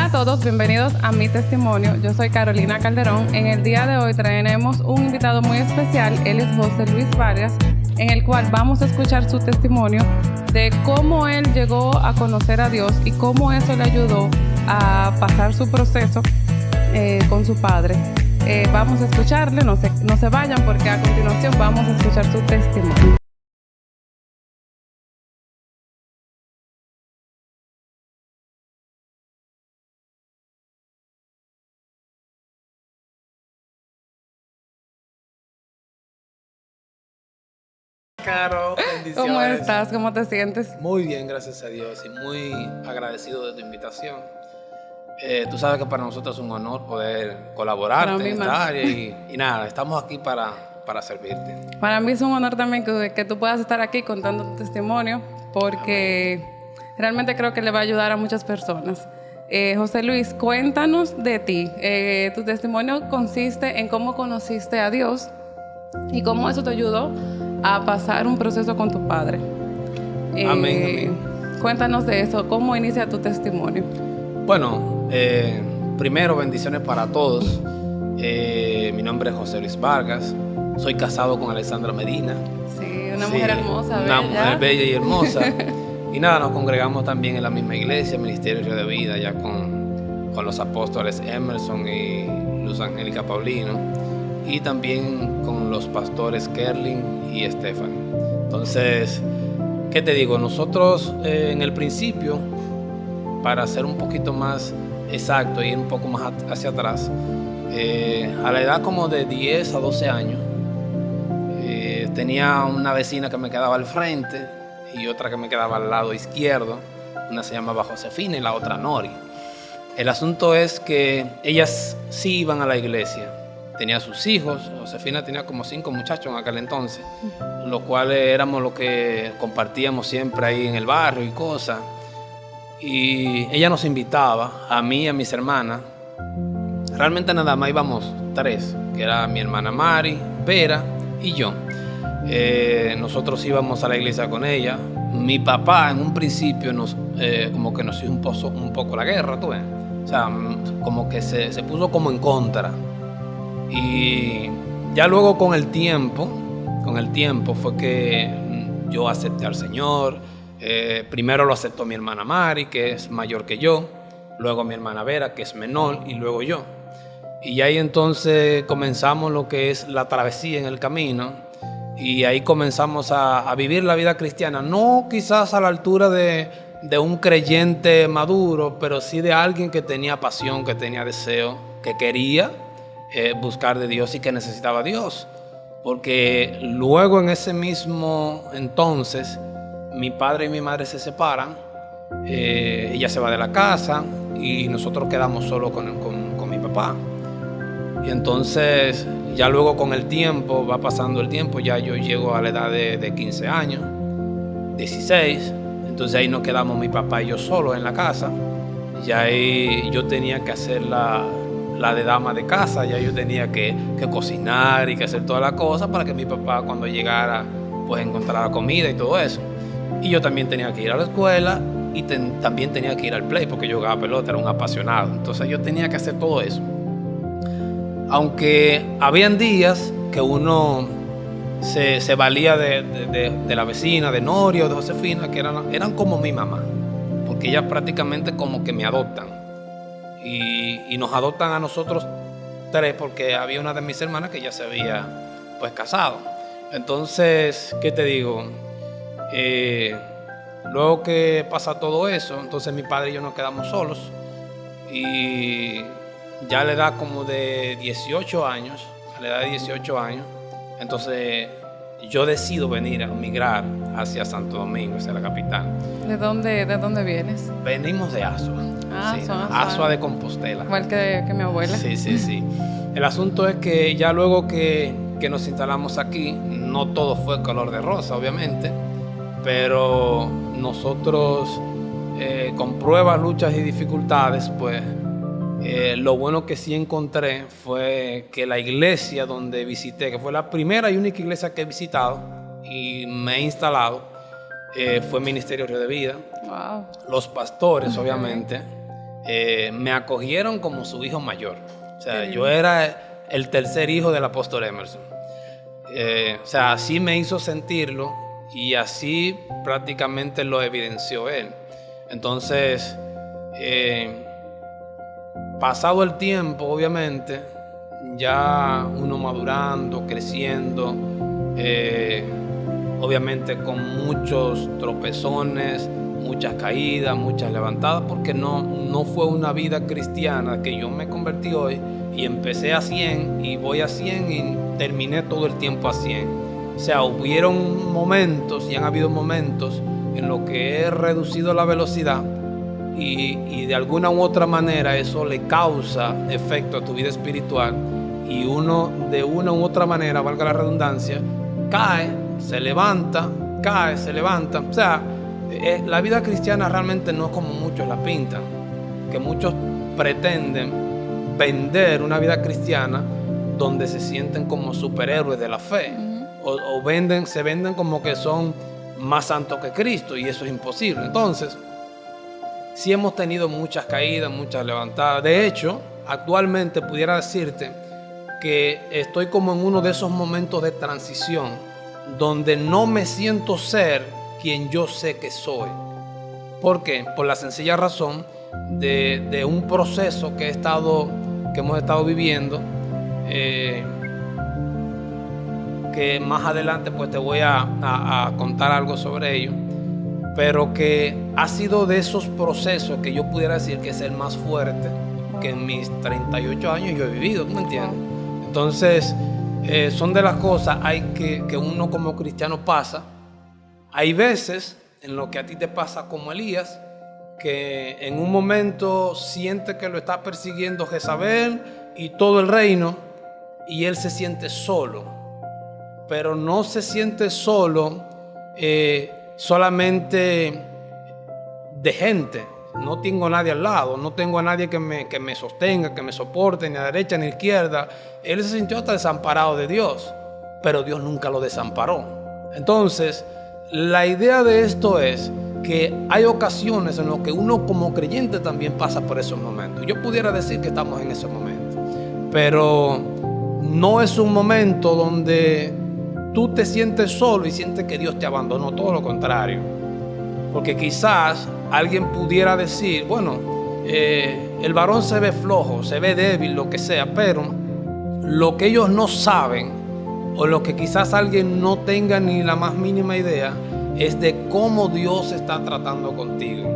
a todos, bienvenidos a Mi Testimonio. Yo soy Carolina Calderón. En el día de hoy tenemos un invitado muy especial. Él es José Luis Vargas, en el cual vamos a escuchar su testimonio de cómo él llegó a conocer a Dios y cómo eso le ayudó a pasar su proceso con su padre. Vamos a escucharle, no se vayan porque a continuación vamos a escuchar su testimonio. Caro, bendiciones. ¿Cómo estás? ¿Cómo te sientes? Muy bien, gracias a Dios, y muy agradecido de tu invitación. Tú sabes que para nosotros es un honor poder colaborarte en esta área y nada, estamos aquí para servirte. Para mí es un honor también que tú puedas estar aquí contando tu testimonio, porque realmente creo que le va a ayudar a muchas personas. José Luis, cuéntanos de ti. Tu testimonio consiste en cómo conociste a Dios y cómo eso te ayudó a pasar un proceso con tu padre. Amén. Cuéntanos de eso, ¿cómo inicia tu testimonio? Bueno, primero bendiciones para todos. Mi nombre es José Luis Vargas, soy casado con Alexandra Medina. Sí, una mujer hermosa, una mujer bella y hermosa. Y nada, nos congregamos también en la misma iglesia, Ministerio Río de Vida, ya con los apóstoles Emerson y Luz Angélica Paulino, y también con los pastores Kerlin y Estefan. Entonces, ¿qué te digo? Nosotros en el principio, para ser un poquito más exacto, ir un poco más hacia atrás, a la edad como de 10 a 12 años, tenía una vecina que me quedaba al frente y otra que me quedaba al lado izquierdo. Una se llamaba Josefina y la otra Nori. El asunto es que ellas sí iban a la iglesia. Tenía sus hijos. Josefina tenía como 5 muchachos en aquel entonces, los cuales éramos los que compartíamos siempre ahí en el barrio y cosas. Y ella nos invitaba, a mí y a mis hermanas. Realmente nada más íbamos 3, que era mi hermana Mari, Vera y yo. Nosotros íbamos a la iglesia con ella. Mi papá en un principio como que nos hizo un poco la guerra, ¿tú ves? O sea, como que se puso como en contra. Y ya luego con el tiempo fue que yo acepté al Señor. Primero lo aceptó mi hermana Mari, que es mayor que yo, luego mi hermana Vera, que es menor, y luego yo. Y ahí entonces comenzamos lo que es la travesía en el camino, y ahí comenzamos a vivir la vida cristiana, no quizás a la altura de un creyente maduro, pero sí de alguien que tenía pasión, que tenía deseo, que quería buscar de Dios y que necesitaba a Dios. Porque luego en ese mismo entonces mi padre y mi madre se separan, ella se va de la casa y nosotros quedamos solos con mi papá. Y entonces ya luego con el tiempo, va pasando el tiempo, ya yo llego a la edad de 15 años, 16, entonces ahí nos quedamos mi papá y yo solos en la casa. Ya ahí yo tenía que hacer la de dama de casa, ya yo tenía que cocinar y que hacer todas las cosas para que mi papá cuando llegara pues encontrara comida y todo eso. Y yo también tenía que ir a la escuela y también tenía que ir al play porque yo jugaba pelota, era un apasionado. Entonces yo tenía que hacer todo eso. Aunque habían días que uno se valía de la vecina, de Nori o de Josefina, que eran como mi mamá, porque ellas prácticamente como que me adoptan. Y nos adoptan a nosotros 3 porque había una de mis hermanas que ya se había pues casado. Entonces, ¿qué te digo? Luego que pasa todo eso, entonces mi padre y yo nos quedamos solos, y ya a la edad como de 18 años, entonces yo decido venir a migrar hacia Santo Domingo, hacia la capital. ¿De dónde vienes? Venimos de Asua. Asua de Compostela. Igual que mi abuela. Sí. El asunto es que ya luego que nos instalamos aquí, no todo fue color de rosa, obviamente, pero nosotros con pruebas, luchas y dificultades, pues lo bueno que sí encontré fue que la iglesia donde visité, que fue la primera y única iglesia que he visitado y me he instalado, fue Ministerio Río de Vida. Wow. Los pastores, obviamente, me acogieron como su hijo mayor. O sea, yo era el tercer hijo del apóstol Emerson. O sea, así me hizo sentirlo y así prácticamente lo evidenció él. Entonces, pasado el tiempo, obviamente, ya uno madurando, creciendo, obviamente con muchos tropezones, muchas caídas, muchas levantadas, porque no fue una vida cristiana que yo me convertí hoy y empecé a 100 y voy a 100 y terminé todo el tiempo a 100. O sea, hubieron momentos y han habido momentos en los que he reducido la velocidad y de alguna u otra manera eso le causa efecto a tu vida espiritual y uno de una u otra manera, valga la redundancia, cae, se levanta, cae, se levanta. O sea, la vida cristiana realmente no es como muchos la pintan, que muchos pretenden vender una vida cristiana donde se sienten como superhéroes de la fe, o se venden como que son más santos que Cristo, y eso es imposible. Entonces, sí hemos tenido muchas caídas, muchas levantadas. De hecho, actualmente pudiera decirte que estoy como en uno de esos momentos de transición donde no me siento ser quien yo sé que soy. ¿Por qué? Por la sencilla razón de un proceso que hemos estado viviendo, que más adelante pues te voy a contar algo sobre ello, pero que ha sido de esos procesos que yo pudiera decir que es el más fuerte que en mis 38 años yo he vivido, ¿tú me entiendes? Entonces, son de las cosas que uno como cristiano pasa. Hay veces en lo que a ti te pasa como Elías, que en un momento siente que lo está persiguiendo Jezabel y todo el reino, y él se siente solo, pero no se siente solo solamente de gente. No tengo a nadie al lado, no tengo a nadie que me sostenga, que me soporte, ni a la derecha ni a la izquierda. Él se sintió hasta desamparado de Dios, pero Dios nunca lo desamparó. Entonces, la idea de esto es que hay ocasiones en las que uno como creyente también pasa por esos momentos. Yo pudiera decir que estamos en esos momentos, pero no es un momento donde tú te sientes solo y sientes que Dios te abandonó, todo lo contrario. Porque quizás alguien pudiera decir, bueno, el varón se ve flojo, se ve débil, lo que sea, pero lo que ellos no saben, o lo que quizás alguien no tenga ni la más mínima idea, es de cómo Dios está tratando contigo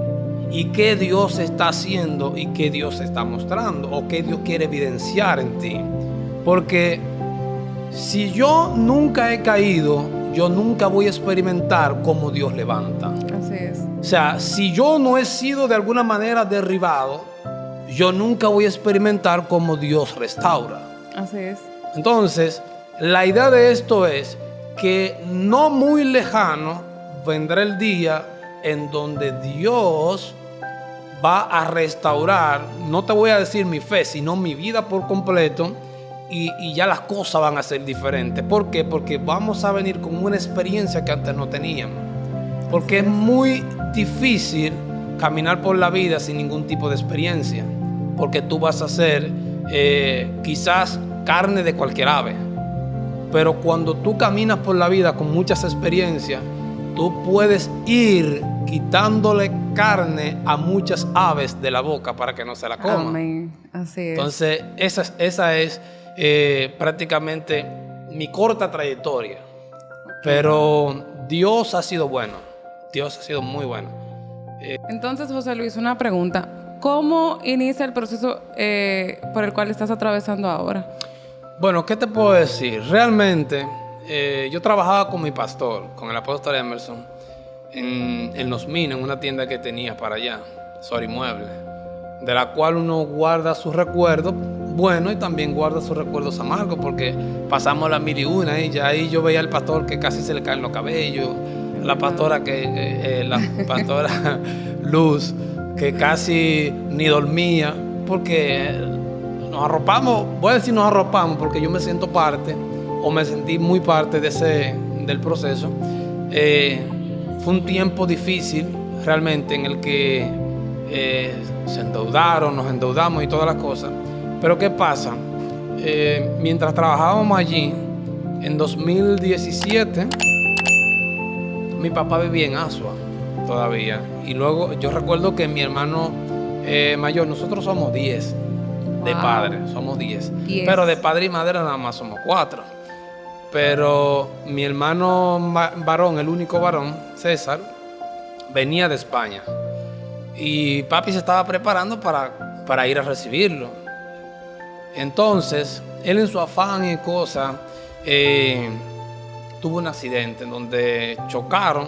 y qué Dios está haciendo y qué Dios está mostrando o qué Dios quiere evidenciar en ti. Porque si yo nunca he caído, yo nunca voy a experimentar cómo Dios levanta. Así es. O sea, si yo no he sido de alguna manera derribado, yo nunca voy a experimentar cómo Dios restaura. Así es. Entonces, la idea de esto es que no muy lejano vendrá el día en donde Dios va a restaurar, no te voy a decir mi fe, sino mi vida por completo, y ya las cosas van a ser diferentes. ¿Por qué? Porque vamos a venir con una experiencia que antes no teníamos. Porque es muy difícil caminar por la vida sin ningún tipo de experiencia, porque tú vas a ser quizás carne de cualquier ave, pero cuando tú caminas por la vida con muchas experiencias, tú puedes ir quitándole carne a muchas aves de la boca para que no se la coman. Amén. Así es. Entonces, esa es prácticamente mi corta trayectoria. Pero Dios ha sido bueno. Dios ha sido muy bueno. Entonces, José Luis, una pregunta. ¿Cómo inicia el proceso por el cual estás atravesando ahora? Bueno, ¿qué te puedo decir? Realmente, yo trabajaba con mi pastor, con el apóstol Emerson, en Los Minos, en una tienda que tenía para allá, Sorimueble, de la cual uno guarda sus recuerdos buenos y también guarda sus recuerdos amargos, porque pasamos las 1001 y ya ahí yo veía al pastor que casi se le caen los cabellos, la pastora Luz, que casi ni dormía, porque nos arropamos, voy a decir nos arropamos porque yo me siento parte, o me sentí muy parte del proceso. Fue un tiempo difícil realmente en el que se endeudaron, nos endeudamos y todas las cosas. Pero ¿qué pasa? Mientras trabajábamos allí, en 2017, mi papá vivía en Asua todavía. Y luego yo recuerdo que mi hermano mayor, nosotros somos 10 de padres, somos 10. Pero de padre y madre nada más somos 4. Pero mi hermano varón, el único varón, César, venía de España. Y papi se estaba preparando para ir a recibirlo. Entonces, él en su afán y cosas, tuvo un accidente en donde chocaron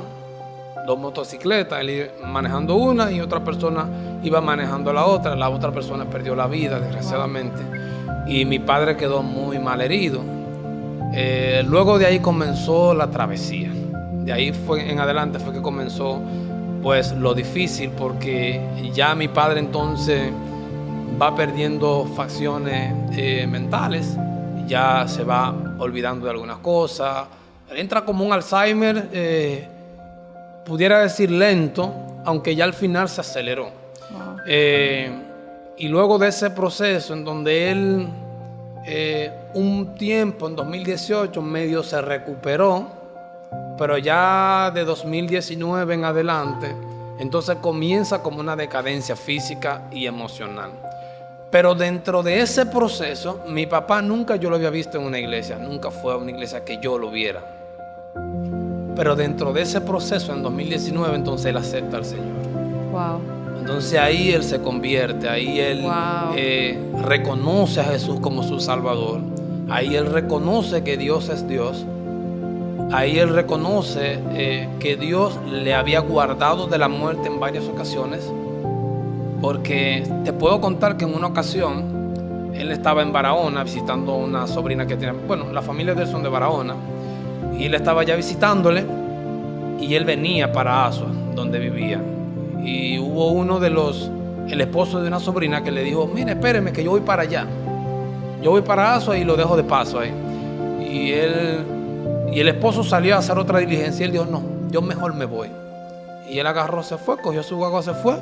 2 motocicletas, él iba manejando una y otra persona iba manejando la otra persona perdió la vida desgraciadamente y mi padre quedó muy mal herido. Luego de ahí comenzó la travesía, de ahí en adelante fue que comenzó pues lo difícil, porque ya mi padre entonces va perdiendo facciones mentales, ya se va olvidando de algunas cosas, entra como un Alzheimer, pudiera decir lento, aunque ya al final se aceleró. Y luego de ese proceso en donde él un tiempo, en 2018, medio se recuperó, pero ya de 2019 en adelante, entonces comienza como una decadencia física y emocional. Pero dentro de ese proceso, mi papá nunca yo lo había visto en una iglesia, nunca fue a una iglesia que yo lo viera. Pero dentro de ese proceso, en 2019, entonces él acepta al Señor. Wow. Entonces ahí él se convierte, ahí él reconoce a Jesús como su Salvador. Ahí él reconoce que Dios es Dios. Ahí él reconoce que Dios le había guardado de la muerte en varias ocasiones. Porque te puedo contar que en una ocasión él estaba en Barahona visitando a una sobrina que tiene, bueno, la familia de él son de Barahona. Y él estaba ya visitándole y él venía para Asua, donde vivía. Y hubo uno de el esposo de una sobrina que le dijo, mire, espéreme que yo voy para allá. Yo voy para Asua y lo dejo de paso ahí. Y el esposo salió a hacer otra diligencia y él dijo, no, yo mejor me voy. Y él agarró, se fue, cogió su guagua, se fue.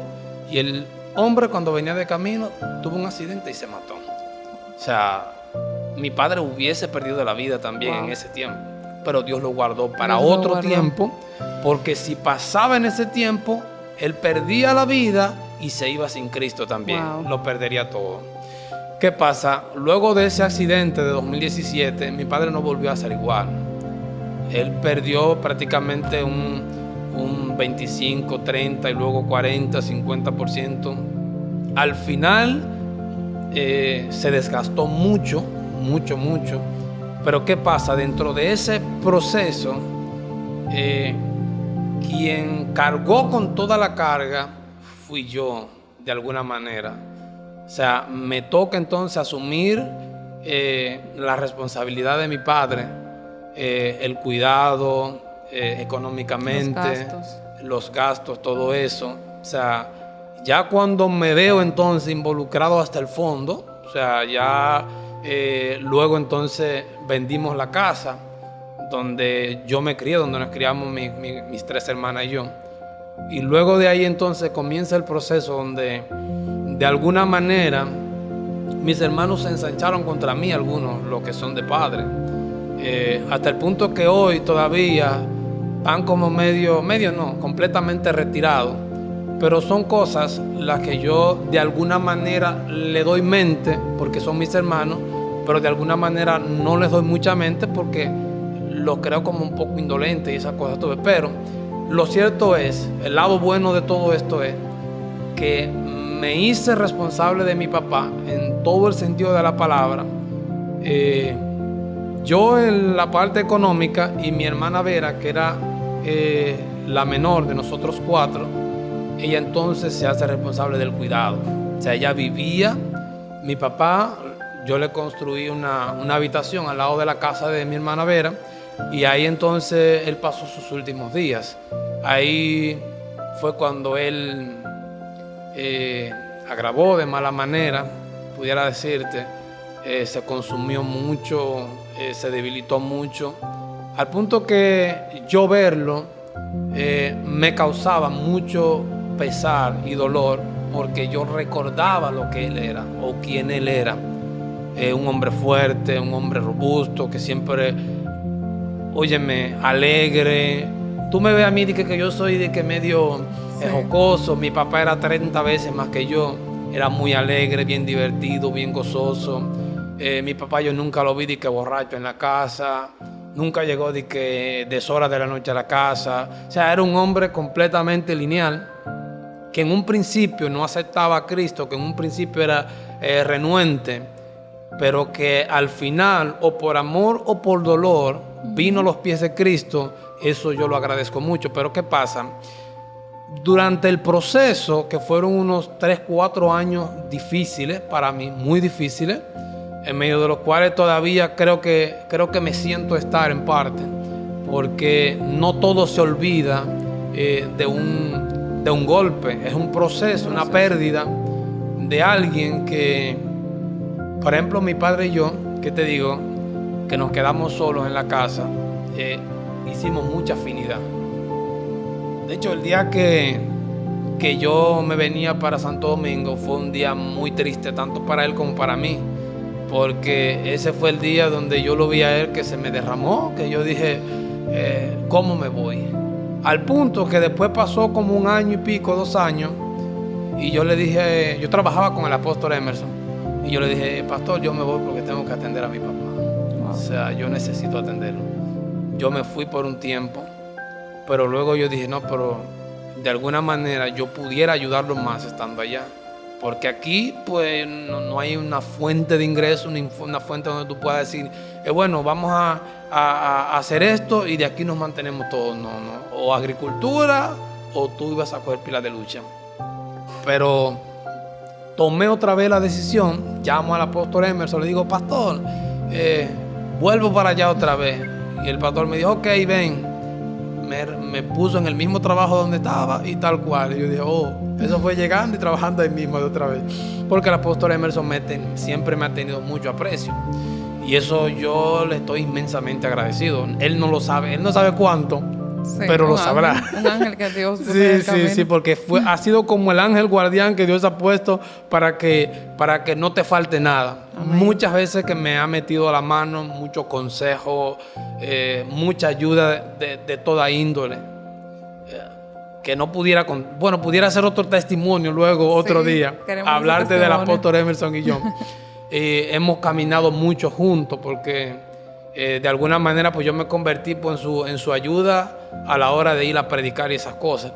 Y el hombre cuando venía de camino tuvo un accidente y se mató. O sea, mi padre hubiese perdido la vida también en ese tiempo. Pero Dios lo guardó para otro tiempo, porque si pasaba en ese tiempo, él perdía la vida y se iba sin Cristo también, lo perdería todo. ¿Qué pasa? Luego de ese accidente de 2017, mi padre no volvió a ser igual. Él perdió prácticamente un 25, 30 y luego 40, 50%. Al final se desgastó mucho. Pero ¿qué pasa? Dentro de ese proceso, quien cargó con toda la carga fui yo, de alguna manera. O sea, me toca entonces asumir la responsabilidad de mi padre, el cuidado económicamente, los gastos, todo eso. O sea, ya cuando me veo entonces involucrado hasta el fondo, o sea, ya... luego entonces vendimos la casa donde yo me crié, donde nos criamos mis 3 hermanas y yo. Y luego de ahí entonces comienza el proceso donde de alguna manera mis hermanos se ensancharon contra mí, algunos, los que son de padre. Hasta el punto que hoy todavía están como completamente retirados. Pero son cosas las que yo de alguna manera le doy mente porque son mis hermanos, pero de alguna manera no les doy mucha mente porque los creo como un poco indolentes y esas cosas. Pero lo cierto es, el lado bueno de todo esto es que me hice responsable de mi papá en todo el sentido de la palabra. Yo en la parte económica y mi hermana Vera, que era la menor de nosotros 4, ella entonces se hace responsable del cuidado. O sea, ella vivía, mi papá, yo le construí una habitación al lado de la casa de mi hermana Vera y ahí entonces él pasó sus últimos días. Ahí fue cuando él agravó de mala manera, pudiera decirte, se consumió mucho, se debilitó mucho, al punto que yo verlo me causaba mucho pesar y dolor, porque yo recordaba lo que él era o quién él era. Un hombre fuerte, un hombre robusto, que siempre, óyeme, alegre. Tú me ves a mí que yo soy de que medio jocoso. Mi papá era 30 veces más que yo. Era muy alegre, bien divertido, bien gozoso. Mi papá yo nunca lo vi de que borracho en la casa. Nunca llegó de que deshora de la noche a la casa. O sea, era un hombre completamente lineal, que en un principio no aceptaba a Cristo, que en un principio era renuente, pero que al final, o por amor o por dolor, vino a los pies de Cristo. Eso yo lo agradezco mucho. Pero ¿qué pasa? Durante el proceso, que fueron unos 3, 4 años difíciles para mí, muy difíciles, en medio de los cuales todavía creo que me siento estar en parte, porque no todo se olvida de un golpe. Es un proceso, una pérdida de alguien que, por ejemplo, mi padre y yo, que te digo, que nos quedamos solos en la casa, hicimos mucha afinidad. De hecho, el día que yo me venía para Santo Domingo fue un día muy triste, tanto para él como para mí, porque ese fue el día donde yo lo vi a él que se me derramó, que yo dije, ¿cómo me voy? Al punto que después pasó como 1 año y pico, 2 años, y yo le dije, yo trabajaba con el apóstol Emerson, y yo le dije, pastor, yo me voy porque tengo que atender a mi papá. Wow. O sea, yo necesito atenderlo. Yo me fui por un tiempo, pero luego yo dije, no, pero de alguna manera yo pudiera ayudarlo más estando allá. Porque aquí pues no hay una fuente de ingreso, una fuente donde tú puedas decir, bueno, vamos a hacer esto y de aquí nos mantenemos todos. No. O agricultura o tú ibas a coger pilas de lucha. Pero tomé otra vez la decisión, llamo al apóstol Emerson, le digo, pastor, vuelvo para allá otra vez. Y el pastor me dijo, ok, ven. Me puso en el mismo trabajo donde estaba y tal cual. Y yo dije, eso fue llegando y trabajando ahí mismo de otra vez. Porque el apóstol Emerson siempre me ha tenido mucho aprecio. Y eso yo le estoy inmensamente agradecido. Él no lo sabe, él no sabe cuánto, pero lo sabrá. Un ángel que Dios puso en el camino. Sí, porque ha sido como el ángel guardián que Dios ha puesto para que no te falte nada. Amén. Muchas veces que me ha metido a la mano, muchos consejos, mucha ayuda de toda índole. Que no pudiera hacer otro testimonio luego, otro día, hablarte del apóstol Emerson y yo. Hemos caminado mucho juntos porque de alguna manera pues yo me convertí pues, en su ayuda a la hora de ir a predicar y esas cosas.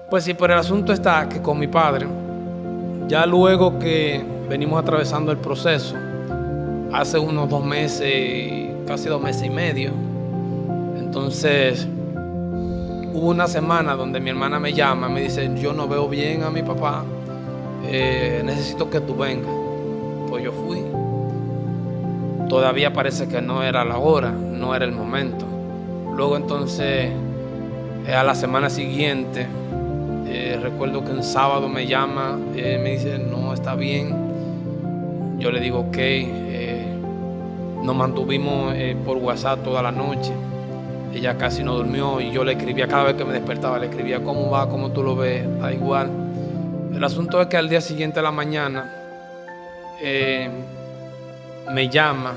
Pues sí, pero el asunto está que con mi padre, ya luego que venimos atravesando el proceso, hace unos 2 meses, casi 2 meses y medio, entonces hubo una semana donde mi hermana me llama, me dice, yo no veo bien a mi papá, necesito que tú vengas. Pues yo fui. Todavía parece que no era la hora, no era el momento. Luego entonces, a la semana siguiente, recuerdo que un sábado me llama, me dice, no, está bien. Yo le digo, ok. Nos mantuvimos por WhatsApp toda la noche. Ella casi no durmió y yo le escribía, cada vez que me despertaba, le escribía, ¿cómo va? ¿Cómo tú lo ves? Da igual. El asunto es que al día siguiente de la mañana, me llama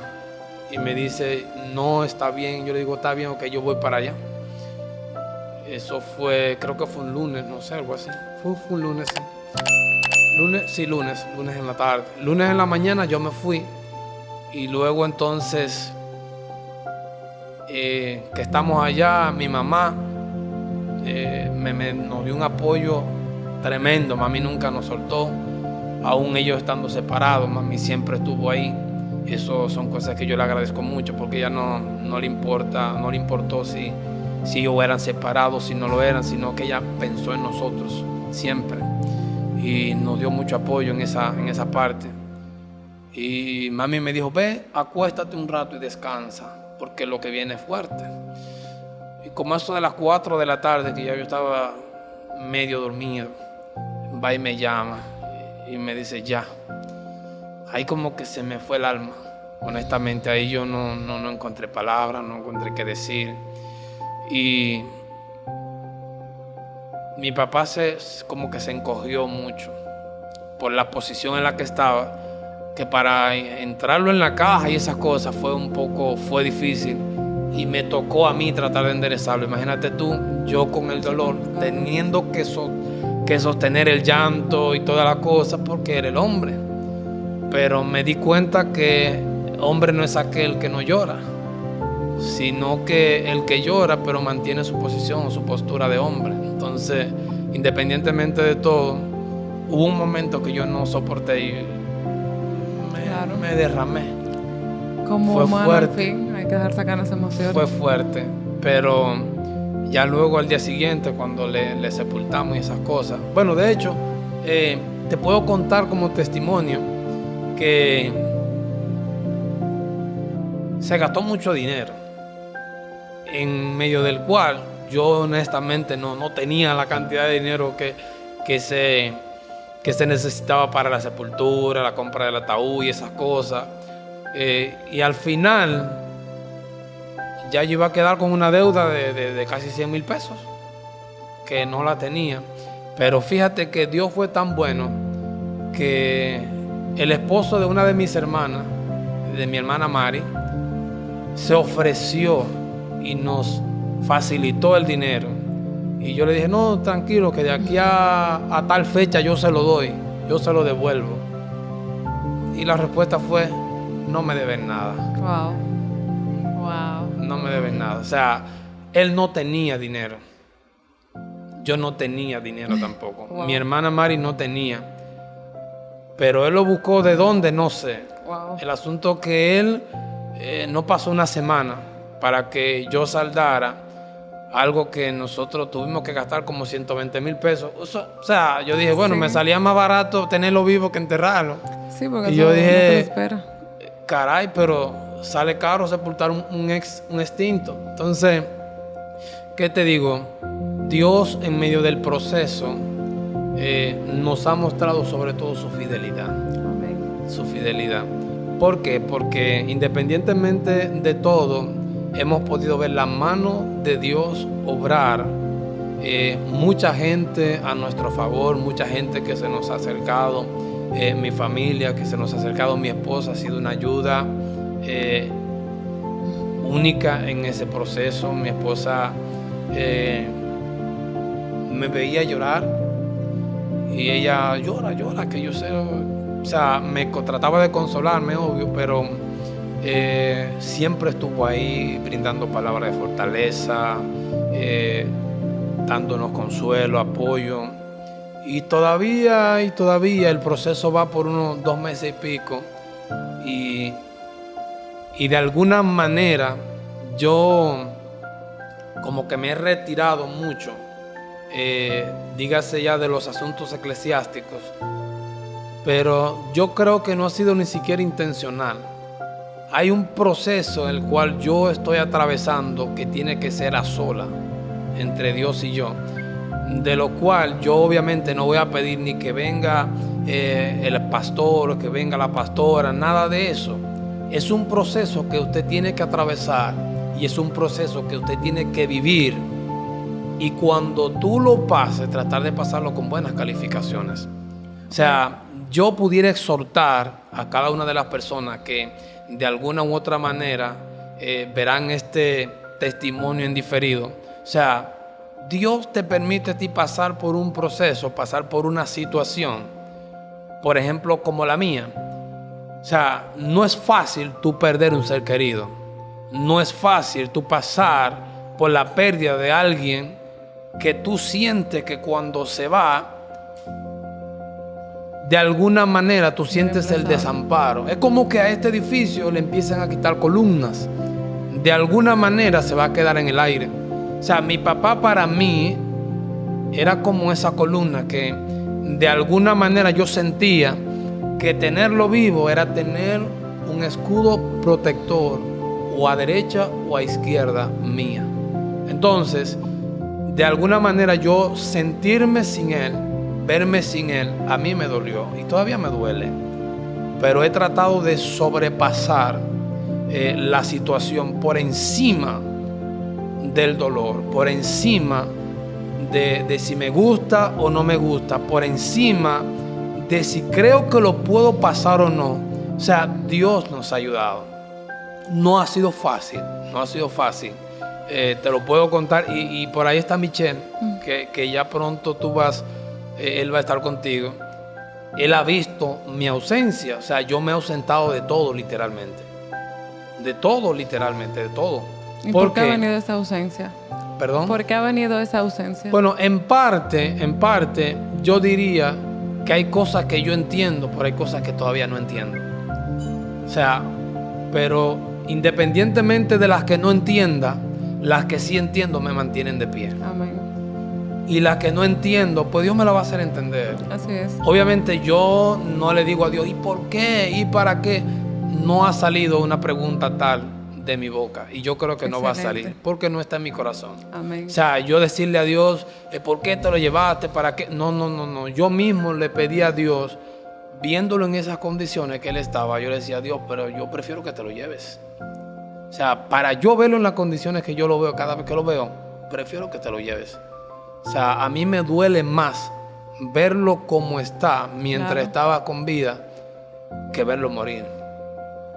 y me dice, no está bien. Yo le digo, está bien, ok, yo voy para allá. Eso fue, creo que fue un lunes, no sé, algo así. Fue un lunes, sí. Lunes en la tarde. Lunes en la mañana yo me fui y luego entonces, que estamos allá, mi mamá nos dio un apoyo tremendo. Mami nunca nos soltó. Aún ellos estando separados, mami siempre estuvo ahí. Eso son cosas que yo le agradezco mucho porque ella no le importó si ellos eran separados, si no lo eran, sino que ella pensó en nosotros siempre y nos dio mucho apoyo en esa parte. Y mami me dijo, ve, acuéstate un rato y descansa porque lo que viene es fuerte. Y como eso de las 4 de la tarde, que ya yo estaba medio dormido, va y me llama y me dice, ya. Ahí como que se me fue el alma. Honestamente, ahí yo no encontré palabras, no encontré qué decir. Y mi papá como que se encogió mucho. por la posición en la que estaba, que para entrarlo en la caja y esas cosas fue difícil, y me tocó a mí tratar de enderezarlo. Imagínate tú, yo con el dolor, teniendo que sostener el llanto y toda la cosa, porque era el hombre. Pero me di cuenta que hombre no es aquel que no llora, sino que el que llora pero mantiene su posición o su postura de hombre. Entonces, independientemente de todo, hubo un momento que yo no soporté y me derramé. Como fue humano, fuerte. al fin, hay que dejar sacar las emociones. Fue fuerte, pero ya luego al día siguiente, cuando le sepultamos y esas cosas. Bueno, de hecho, te puedo contar como testimonio que se gastó mucho dinero, en medio del cual yo honestamente no tenía la cantidad de dinero que se necesitaba para la sepultura, la compra del ataúd y esas cosas. Y al final ya yo iba a quedar con una deuda de casi 100,000 pesos, que no la tenía. Pero fíjate que Dios fue tan bueno que el esposo de una de mis hermanas, de mi hermana Mari, se ofreció y nos facilitó el dinero. Y yo le dije, no, tranquilo, que de aquí a tal fecha yo se lo doy, yo se lo devuelvo. Y la respuesta fue, no me deben nada. Wow. No me deben nada. O sea, él no tenía dinero. Yo no tenía dinero tampoco. Wow. Mi hermana Mari no tenía. Pero él lo buscó de dónde, no sé. Wow. El asunto que él no pasó una semana para que yo saldara algo que nosotros tuvimos que gastar como 120,000 pesos. O sea, yo dije, bueno, me salía más barato tenerlo vivo que enterrarlo. Sí, porque y yo eso no te lo dije, espera. caray, pero sale caro sepultar un extinto. Entonces, ¿qué te digo? Dios en medio del proceso nos ha mostrado sobre todo su fidelidad. Amén. Su fidelidad. ¿Por qué? Porque independientemente de todo, hemos podido ver la mano de Dios obrar. Mucha gente a nuestro favor, mucha gente que se nos ha acercado, mi familia que se nos ha acercado, mi esposa ha sido una ayuda única en ese proceso. Mi esposa me veía llorar y ella llora, que yo sé, o sea, me trataba de consolarme, obvio, pero siempre estuvo ahí brindando palabras de fortaleza, dándonos consuelo, apoyo. Y todavía el proceso va por unos 2 meses y pico. Y de alguna manera yo como que me he retirado mucho, dígase ya de los asuntos eclesiásticos. Pero yo creo que no ha sido ni siquiera intencional. Hay un proceso el cual yo estoy atravesando que tiene que ser a sola, entre Dios y yo, de lo cual yo obviamente no voy a pedir ni que venga el pastor, que venga la pastora, nada de eso. Es un proceso que usted tiene que atravesar y es un proceso que usted tiene que vivir, y cuando tú lo pases, tratar de pasarlo con buenas calificaciones. O sea, yo pudiera exhortar a cada una de las personas que de alguna u otra manera verán este testimonio en diferido. O sea, Dios te permite a ti pasar por un proceso, pasar por una situación, por ejemplo, como la mía. O sea, no es fácil tú perder un ser querido. No es fácil tú pasar por la pérdida de alguien que tú sientes que cuando se va, de alguna manera tú sientes el desamparo. Es como que a este edificio le empiezan a quitar columnas. De alguna manera se va a quedar en el aire. O sea, mi papá para mí era como esa columna que de alguna manera yo sentía que tenerlo vivo era tener un escudo protector, o a derecha o a izquierda mía. Entonces, de alguna manera yo sentirme sin él, verme sin él, a mí me dolió y todavía me duele. Pero he tratado de sobrepasar la situación por encima del dolor, por encima de si me gusta o no me gusta, por encima de si creo que lo puedo pasar o no. O sea, Dios nos ha ayudado. No ha sido fácil, no ha sido fácil. Te lo puedo contar. Y por ahí está Michelle, que ya pronto tú vas, él va a estar contigo. Él ha visto mi ausencia. O sea, yo me he ausentado de todo, literalmente. De todo, literalmente, de todo. ¿Y por qué ha venido esa ausencia? ¿Perdón? ¿Por qué ha venido esa ausencia? Bueno, en parte, yo diría que hay cosas que yo entiendo, pero hay cosas que todavía no entiendo. O sea, pero independientemente de las que no entienda, las que sí entiendo me mantienen de pie. Amén. Y las que no entiendo, pues Dios me la va a hacer entender. Así es. Obviamente yo no le digo a Dios, ¿y por qué? ¿Y para qué? No ha salido una pregunta tal de mi boca. Y yo creo que no va a salir, porque no está en mi corazón. Amén. O sea, yo decirle a Dios, ¿por qué te lo llevaste? ¿Para qué? No. Yo mismo le pedí a Dios, viéndolo en esas condiciones que él estaba, yo le decía a Dios, pero yo prefiero que te lo lleves. O sea, para yo verlo en las condiciones que yo lo veo, cada vez que lo veo, prefiero que te lo lleves. O sea, a mí me duele más verlo como está mientras estaba con vida que verlo morir.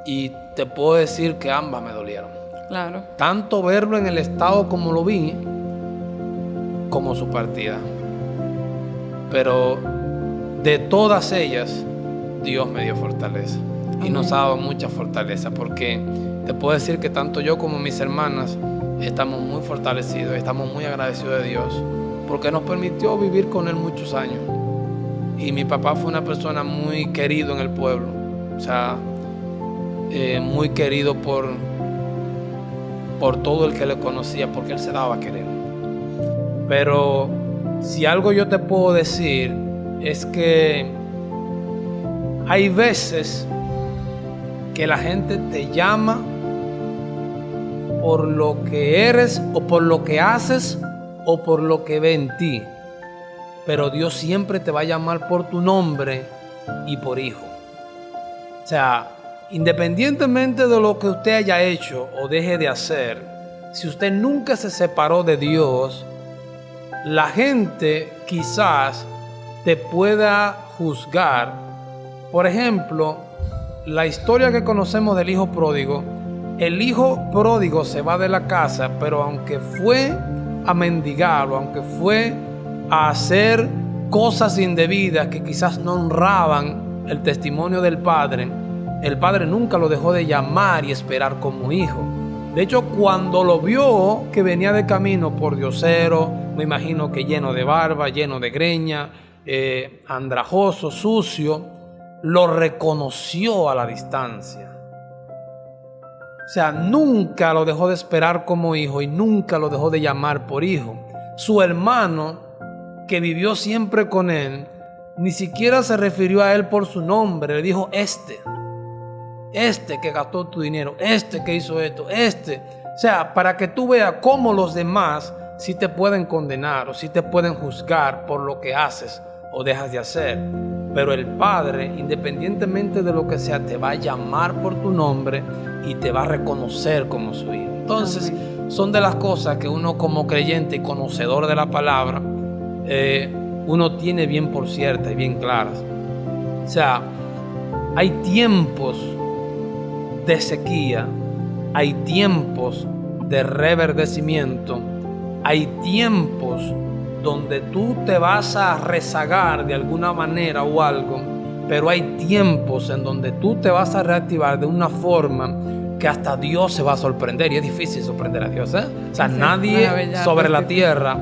Y te puedo decir que ambas me dolieron. Claro. Tanto verlo en el estado como lo vi, como su partida. Pero de todas ellas, Dios me dio fortaleza. Y nos ha dado mucha fortaleza, porque te puedo decir que tanto yo como mis hermanas estamos muy fortalecidos, estamos muy agradecidos de Dios, porque nos permitió vivir con Él muchos años. Y mi papá fue una persona muy querido en el pueblo. O sea, muy querido por todo el que le conocía, porque él se daba a querer. Pero si algo yo te puedo decir es que hay veces que la gente te llama por lo que eres o por lo que haces o por lo que ve en ti, pero Dios siempre te va a llamar por tu nombre y por hijo. O sea, independientemente de lo que usted haya hecho o deje de hacer, si usted nunca se separó de Dios, la gente quizás te pueda juzgar. Por ejemplo, la historia que conocemos del hijo pródigo. El hijo pródigo se va de la casa, pero aunque fue a mendigar o aunque fue a hacer cosas indebidas que quizás no honraban el testimonio del padre, el padre nunca lo dejó de llamar y esperar como hijo. De hecho, cuando lo vio que venía de camino por diosero, me imagino que lleno de barba, lleno de greña, andrajoso, sucio, lo reconoció a la distancia. O sea, nunca lo dejó de esperar como hijo y nunca lo dejó de llamar por hijo. Su hermano, que vivió siempre con él, ni siquiera se refirió a él por su nombre. Le dijo este que gastó tu dinero, este que hizo esto, este. O sea, para que tú veas cómo los demás sí te pueden condenar o sí te pueden juzgar por lo que haces o dejas de hacer. Pero el Padre, independientemente de lo que sea, te va a llamar por tu nombre y te va a reconocer como su hijo. Entonces, son de las cosas que uno como creyente y conocedor de la palabra, uno tiene bien por ciertas y bien claras. O sea, hay tiempos de sequía, hay tiempos de reverdecimiento, hay tiempos donde tú te vas a rezagar de alguna manera o algo, pero hay tiempos en donde tú te vas a reactivar de una forma que hasta Dios se va a sorprender. Y es difícil sorprender a Dios, ¿eh? O sea, nadie sobre la tierra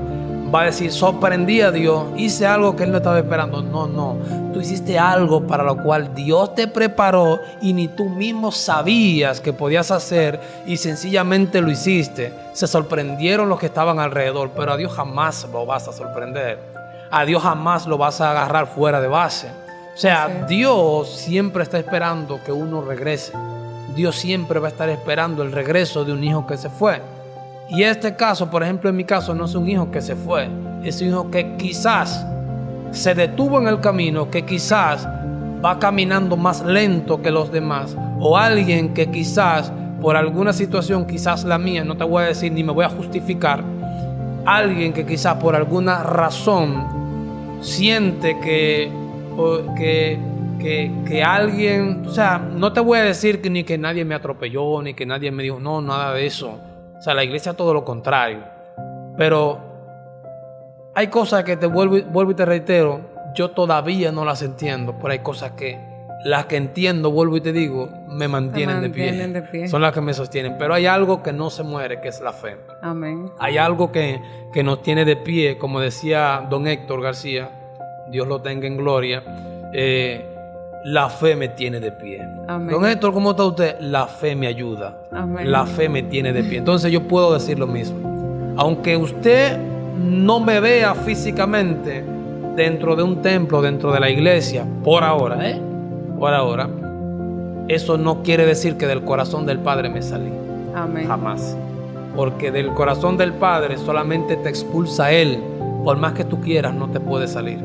va a decir, sorprendí a Dios, hice algo que Él no estaba esperando. No, tú hiciste algo para lo cual Dios te preparó y ni tú mismo sabías que podías hacer y sencillamente lo hiciste. Se sorprendieron los que estaban alrededor, pero a Dios jamás lo vas a sorprender. A Dios jamás lo vas a agarrar fuera de base. O sea, Dios siempre está esperando que uno regrese. Dios siempre va a estar esperando el regreso de un hijo que se fue. Y este caso, por ejemplo, en mi caso, no es un hijo que se fue, es un hijo que quizás se detuvo en el camino, que quizás va caminando más lento que los demás, o alguien que quizás por alguna situación, quizás la mía, no te voy a decir ni me voy a justificar, alguien que quizás por alguna razón siente que o que alguien, o sea, no te voy a decir ni que nadie me atropelló, ni que nadie me dijo, no, nada de eso. O sea, la iglesia todo lo contrario. Pero hay cosas que te vuelvo y te reitero, yo todavía no las entiendo, pero hay cosas que las que entiendo, vuelvo y te digo, me mantienen de pie. Son las que me sostienen. Pero hay algo que no se muere, que es la fe. Amén. Hay algo que nos tiene de pie, como decía don Héctor García, Dios lo tenga en gloria. La fe me tiene de pie. Amén. Don Héctor, ¿cómo está usted? La fe me ayuda. Amén. La fe me tiene de pie. Entonces yo puedo decir lo mismo. Aunque usted no me vea físicamente dentro de un templo, dentro de la iglesia, por ahora, por ahora, eso no quiere decir que del corazón del Padre me salí. Amén. Jamás. Porque del corazón del Padre solamente te expulsa Él. Por más que tú quieras, no te puede salir.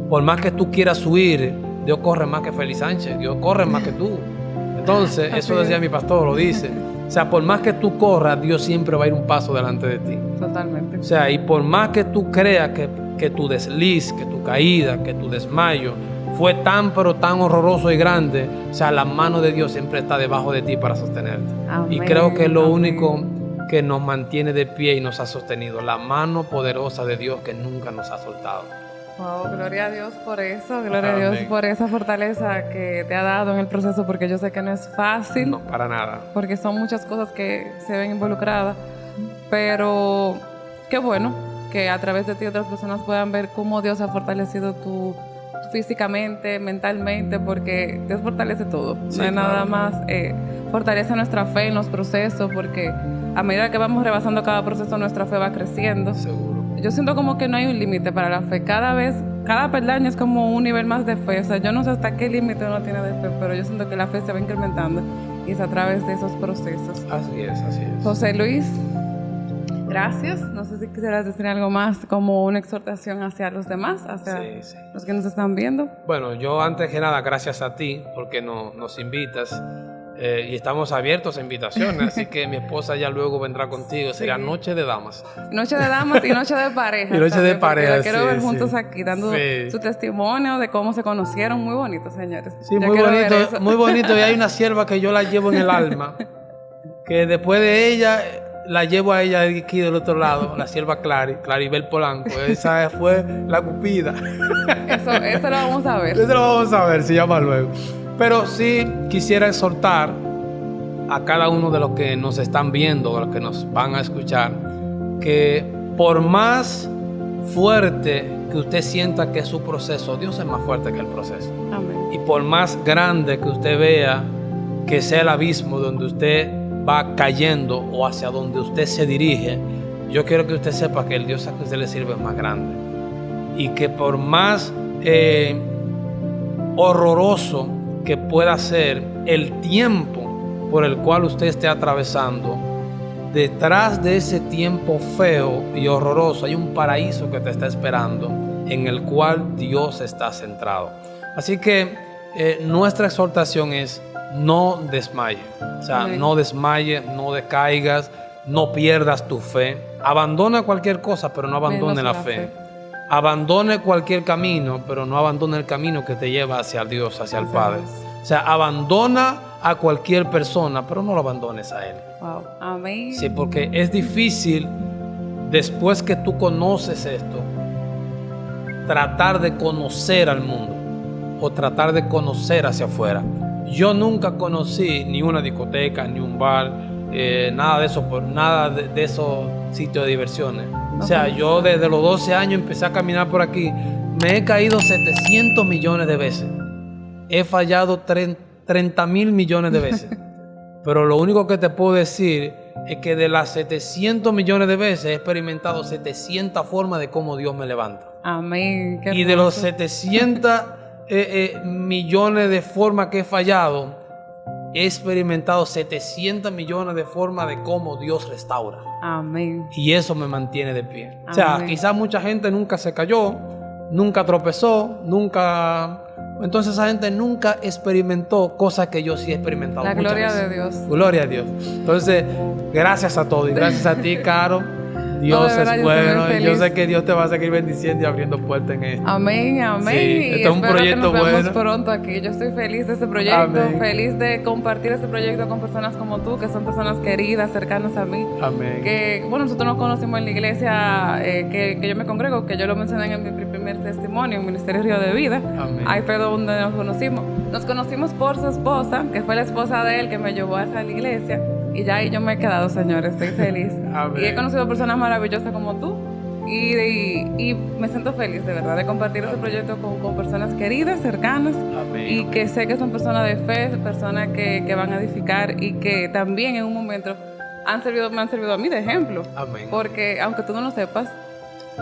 Por más que tú quieras huir, Dios corre más que Félix Sánchez. Dios corre más que tú. Entonces, eso decía mi pastor, lo dice. O sea, por más que tú corras, Dios siempre va a ir un paso delante de ti. Totalmente. O sea, y por más que tú creas que tu desliz, que tu caída, que tu desmayo fue tan pero tan horroroso y grande, o sea, la mano de Dios siempre está debajo de ti para sostenerte. Amén. Y creo que es lo único que nos mantiene de pie y nos ha sostenido, la mano poderosa de Dios que nunca nos ha soltado. Wow, gloria a Dios por eso, gloria a Dios por esa fortaleza que te ha dado en el proceso, porque yo sé que no es fácil. No, para nada. Porque son muchas cosas que se ven involucradas, pero qué bueno que a través de ti otras personas puedan ver cómo Dios ha fortalecido tú físicamente, mentalmente, porque Dios fortalece todo. Sí, no es claro. nada más, fortalece nuestra fe en los procesos, porque a medida que vamos rebasando cada proceso, nuestra fe va creciendo. Seguro. Yo siento como que no hay un límite para la fe. Cada vez, cada peldaño es como un nivel más de fe. O sea, yo no sé hasta qué límite uno tiene de fe, pero yo siento que la fe se va incrementando y es a través de esos procesos. Así es, así es. José Luis, gracias. No sé si quisieras decir algo más, como una exhortación hacia los demás, hacia los que nos están viendo. Bueno, yo antes que nada, gracias a ti, porque nos invitas. Y estamos abiertos a invitaciones, así que mi esposa ya luego vendrá contigo. Sería Noche de Damas. Noche de Damas y Noche de Pareja. Y Noche de Pareja, la quiero ver juntos aquí, dando su testimonio de cómo se conocieron. Muy bonito, señores. Sí, muy bonito. Y hay una sierva que yo la llevo en el alma, que después de ella, la llevo a ella aquí del otro lado, la sierva Claribel Polanco. Esa fue la cupida. Eso lo vamos a ver. Eso lo vamos a ver, se llama luego. Pero sí quisiera exhortar a cada uno de los que nos están viendo, de los que nos van a escuchar, que por más fuerte que usted sienta que es su proceso, Dios es más fuerte que el proceso. Amén. Y por más grande que usted vea que sea el abismo donde usted va cayendo o hacia donde usted se dirige, yo quiero que usted sepa que el Dios a que usted le sirve es más grande. Y que por más horroroso que pueda ser el tiempo por el cual usted esté atravesando, detrás de ese tiempo feo y horroroso hay un paraíso que te está esperando, en el cual Dios está centrado. Así que nuestra exhortación es: no desmaye. O sea, no desmaye, no decaigas, no pierdas tu fe. Abandona cualquier cosa, pero no abandone la fe. Abandone cualquier camino, pero no abandone el camino que te lleva hacia Dios, hacia el Padre. O sea, abandona a cualquier persona, pero no lo abandones a Él. Wow. Amén. Sí, porque es difícil, después que tú conoces esto, tratar de conocer al mundo o tratar de conocer hacia afuera. Yo nunca conocí ni una discoteca, ni un bar, nada de eso, nada de esos sitios de diversiones. O sea, yo desde los 12 años empecé a caminar por aquí. Me he caído 700 millones de veces. He fallado 30 mil millones de veces. Pero lo único que te puedo decir es que de las 700 millones de veces he experimentado 700 formas de cómo Dios me levanta. Amén. Y de los 700 millones de formas que he fallado, he experimentado 700 millones de formas de cómo Dios restaura. Amén. Y eso me mantiene de pie. Amén. O sea, quizás mucha gente nunca se cayó, nunca tropezó, nunca... Entonces esa gente nunca experimentó cosas que yo sí he experimentado. La muchas gloria veces. de Dios. Gloria a Dios. Entonces, gracias a todos y gracias a ti, Caro, Dios de verdad, es yo estoy muy bueno. Y yo feliz. sé que Dios te va a seguir bendiciendo y abriendo puertas en esto. Amén, amén. Sí, Y esto es un espero proyecto que nos veamos bueno. pronto aquí. Yo estoy feliz de este proyecto, Amén. feliz de compartir este proyecto con personas como tú, que son personas queridas, cercanas a mí. Amén. Que, bueno, nosotros nos conocimos en la iglesia que yo me congrego, que yo lo mencioné en mi primer testimonio, en Ministerio Río de Vida. Amén. Ahí fue donde nos conocimos. Nos conocimos por su esposa, que fue la esposa de él que me llevó a esa iglesia. Y ya ahí yo me he quedado, señores, estoy feliz. Amén. Y he conocido personas maravillosas como tú. Y me siento feliz, de verdad, de compartir este proyecto con personas queridas, cercanas. Amén. Y que sé que son personas de fe, personas que van a edificar y que también en un momento me han servido a mí de ejemplo. Amén. Porque aunque tú no lo sepas,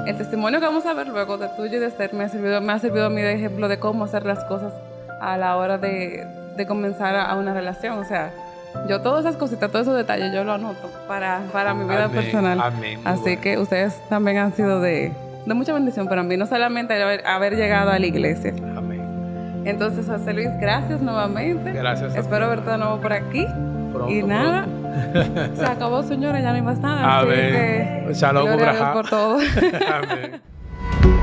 el testimonio que vamos a ver luego de tuyo y de Esther me ha servido a mí de ejemplo de cómo hacer las cosas a la hora de comenzar a una relación. O sea, yo todas esas cositas, todos esos detalles, yo lo anoto para mi vida Amén, personal. amén, muy Así bueno. que ustedes también han sido de mucha bendición para mí, no solamente haber llegado a la iglesia. Amén. Entonces, José Luis, gracias nuevamente. Gracias a Espero ti. verte de nuevo por aquí. Pronto, Y nada, se acabó, señora, ya no hay más nada. Amén. Así que, Shalom, gloria a Dios Ubraja. por todo. Amén.